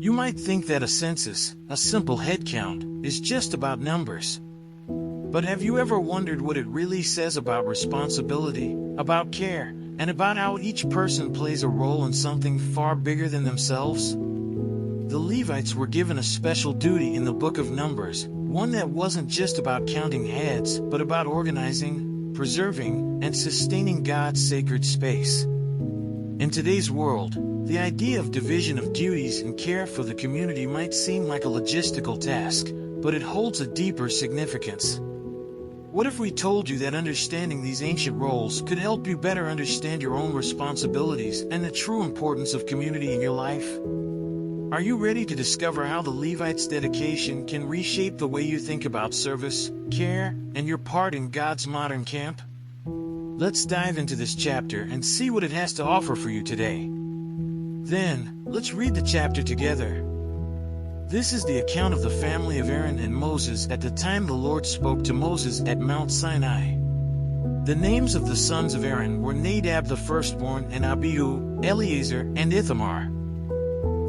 You might think that a census, a simple head count, is just about numbers. But have you ever wondered what it really says about responsibility, about care, and about how each person plays a role in something far bigger than themselves? The Levites were given a special duty in the book of Numbers, one that wasn't just about counting heads, but about organizing, preserving, and sustaining God's sacred space. In today's world, the idea of division of duties and care for the community might seem like a logistical task, but it holds a deeper significance. What if we told you that understanding these ancient roles could help you better understand your own responsibilities and the true importance of community in your life? Are you ready to discover how the Levites' dedication can reshape the way you think about service, care, and your part in God's modern camp? Let's dive into this chapter and see what it has to offer for you today. Then, let's read the chapter together. This is the account of the family of Aaron and Moses at the time the Lord spoke to Moses at Mount Sinai. The names of the sons of Aaron were Nadab the firstborn and Abihu, Eleazar, and Ithamar.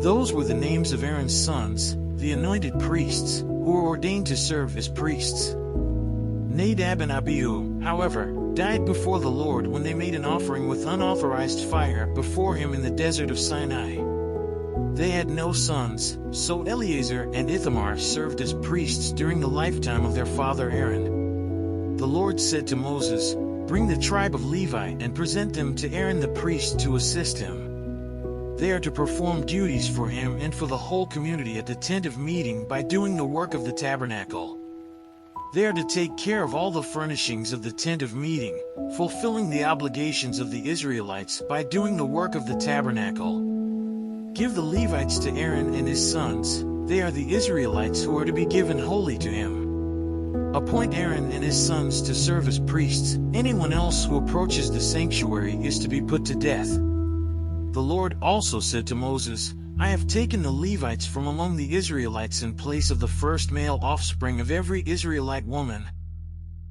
Those were the names of Aaron's sons, the anointed priests, who were ordained to serve as priests. Nadab and Abihu, however, died before the Lord when they made an offering with unauthorized fire before him in the desert of Sinai. They had no sons, so Eleazar and Ithamar served as priests during the lifetime of their father Aaron. The Lord said to Moses, "Bring the tribe of Levi and present them to Aaron the priest to assist him. They are to perform duties for him and for the whole community at the tent of meeting by doing the work of the tabernacle. They are to take care of all the furnishings of the tent of meeting, fulfilling the obligations of the Israelites by doing the work of the tabernacle. Give the Levites to Aaron and his sons, they are the Israelites who are to be given wholly to him. Appoint Aaron and his sons to serve as priests. Anyone else who approaches the sanctuary is to be put to death." The Lord also said to Moses, "I have taken the Levites from among the Israelites in place of the first male offspring of every Israelite woman.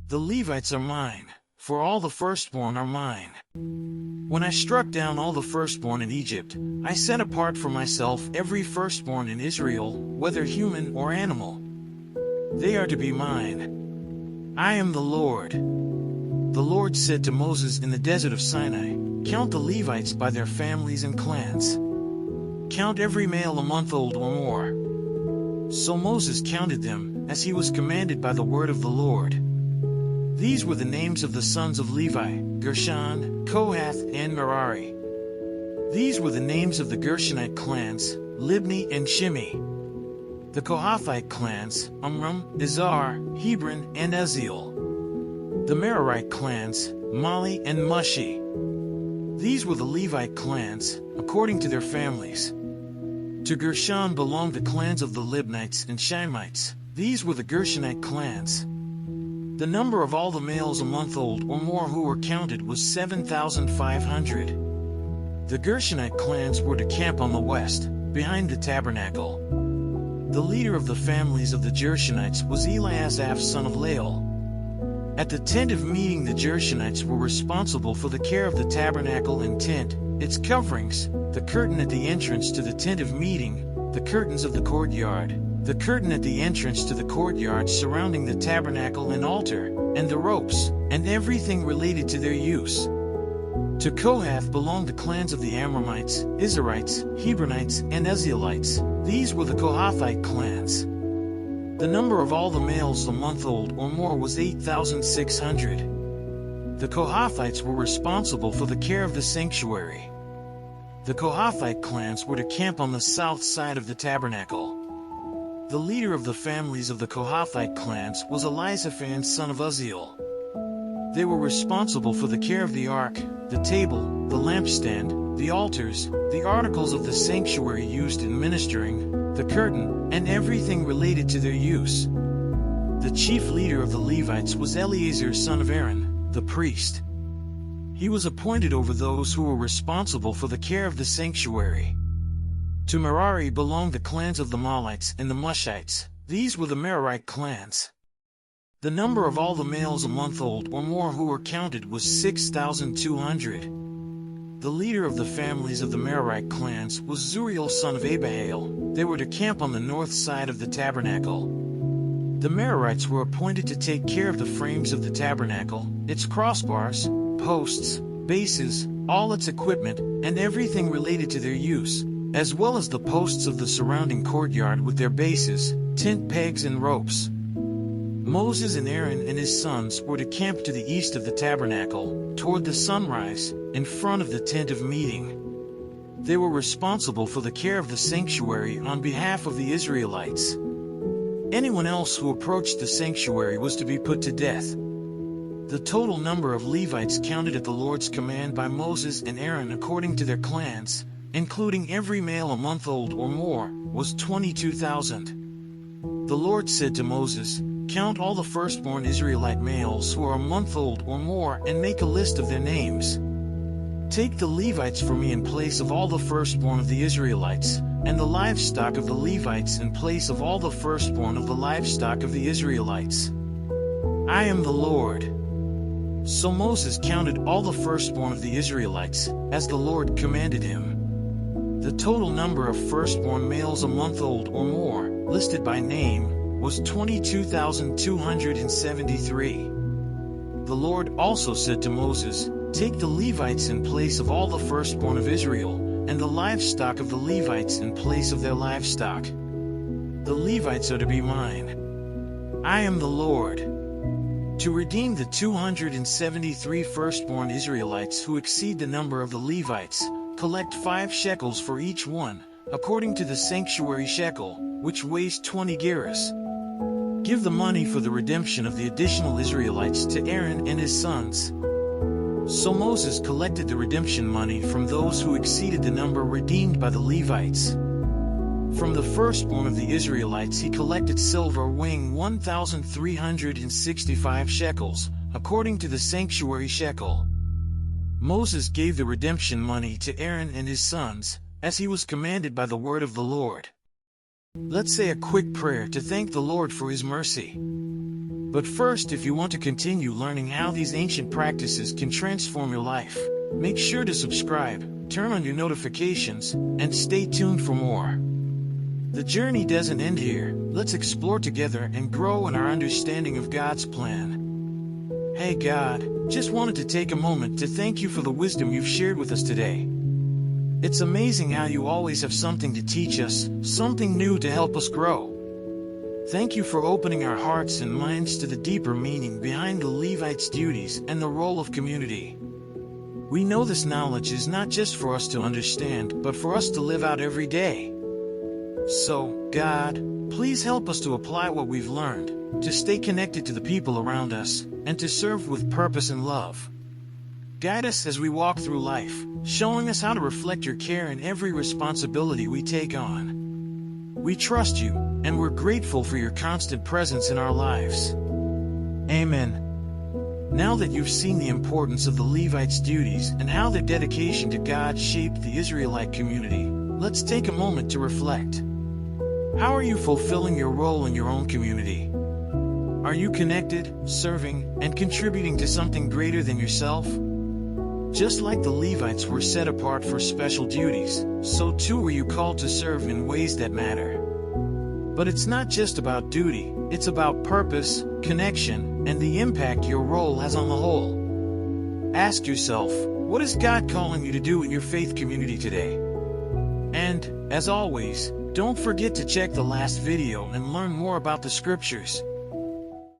The Levites are mine, for all the firstborn are mine. When I struck down all the firstborn in Egypt, I set apart for myself every firstborn in Israel, whether human or animal. They are to be mine. I am the Lord." The Lord said to Moses in the desert of Sinai, "Count the Levites by their families and clans. Count every male a month old or more." So Moses counted them, as he was commanded by the word of the Lord. These were the names of the sons of Levi: Gershon, Kohath, and Merari. These were the names of the Gershonite clans: Libni and Shimei. The Kohathite clans: Amram, Izhar, Hebron, and Uzziel. The Merarite clans: Mali and Mushi. These were the Levite clans, according to their families. To Gershon belonged the clans of the Libnites and Shimeites. These were the Gershonite clans. The number of all the males a month old or more who were counted was 7,500. The Gershonite clans were to camp on the west, behind the tabernacle. The leader of the families of the Gershonites was Eliasaph son of Lael. At the tent of meeting, the Gershonites were responsible for the care of the tabernacle and tent, its coverings, the curtain at the entrance to the tent of meeting, the curtains of the courtyard, the curtain at the entrance to the courtyard surrounding the tabernacle and altar, and the ropes, and everything related to their use. To Kohath belonged the clans of the Amramites, Izharites, Hebronites, and Uzzielites. These were the Kohathite clans. The number of all the males a month old or more was 8,600. The Kohathites were responsible for the care of the sanctuary. The Kohathite clans were to camp on the south side of the tabernacle. The leader of the families of the Kohathite clans was Elizaphan son of Uzziel. They were responsible for the care of the ark, the table, the lampstand, the altars, the articles of the sanctuary used in ministering, the curtain, and everything related to their use. The chief leader of the Levites was Eleazar son of Aaron, the priest. He was appointed over those who were responsible for the care of the sanctuary. To Merari belonged the clans of the Malites and the Mushites. These were the Merarite clans. The number of all the males a month old or more who were counted was 6,200. The leader of the families of the Merarite clans was Zuriel son of Abihail. They were to camp on the north side of the tabernacle. The Merarites were appointed to take care of the frames of the tabernacle, its crossbars, posts, bases, all its equipment, and everything related to their use, as well as the posts of the surrounding courtyard with their bases, tent pegs and ropes. Moses and Aaron and his sons were to camp to the east of the tabernacle, toward the sunrise, in front of the tent of meeting. They were responsible for the care of the sanctuary on behalf of the Israelites. Anyone else who approached the sanctuary was to be put to death. The total number of Levites counted at the Lord's command by Moses and Aaron according to their clans, including every male a month old or more, was 22,000. The Lord said to Moses, "Count all the firstborn Israelite males who are a month old or more and make a list of their names. Take the Levites for me in place of all the firstborn of the Israelites, and the livestock of the Levites in place of all the firstborn of the livestock of the Israelites. I am the Lord." So Moses counted all the firstborn of the Israelites, as the Lord commanded him. The total number of firstborn males a month old or more, listed by name, was 22,273. The Lord also said to Moses, "Take the Levites in place of all the firstborn of Israel, and the livestock of the Levites in place of their livestock. The Levites are to be mine. I am the Lord." To redeem the 273 firstborn Israelites who exceed the number of the Levites, collect 5 shekels for each one, according to the sanctuary shekel, which weighs 20 gerahs. Give the money for the redemption of the additional Israelites to Aaron and his sons. So Moses collected the redemption money from those who exceeded the number redeemed by the Levites. From the firstborn of the Israelites he collected silver weighing 1,365 shekels, according to the sanctuary shekel. Moses gave the redemption money to Aaron and his sons, as he was commanded by the word of the Lord. Let's say a quick prayer to thank the Lord for his mercy. But first, if you want to continue learning how these ancient practices can transform your life, make sure to subscribe, turn on your notifications, and stay tuned for more. The journey doesn't end here. Let's explore together and grow in our understanding of God's plan. Hey God, just wanted to take a moment to thank you for the wisdom you've shared with us today. It's amazing how you always have something to teach us, something new to help us grow. Thank you for opening our hearts and minds to the deeper meaning behind the Levites' duties and the role of community. We know this knowledge is not just for us to understand, but for us to live out every day. So, God, please help us to apply what we've learned, to stay connected to the people around us, and to serve with purpose and love. Guide us as we walk through life, showing us how to reflect your care in every responsibility we take on. We trust you, and we're grateful for your constant presence in our lives. Amen. Now that you've seen the importance of the Levites' duties and how their dedication to God shaped the Israelite community, let's take a moment to reflect. How are you fulfilling your role in your own community? Are you connected, serving, and contributing to something greater than yourself? Just like the Levites were set apart for special duties, so too were you called to serve in ways that matter. But it's not just about duty, it's about purpose, connection, and the impact your role has on the whole. Ask yourself, what is God calling you to do in your faith community today? And, as always, don't forget to check the last video and learn more about the scriptures.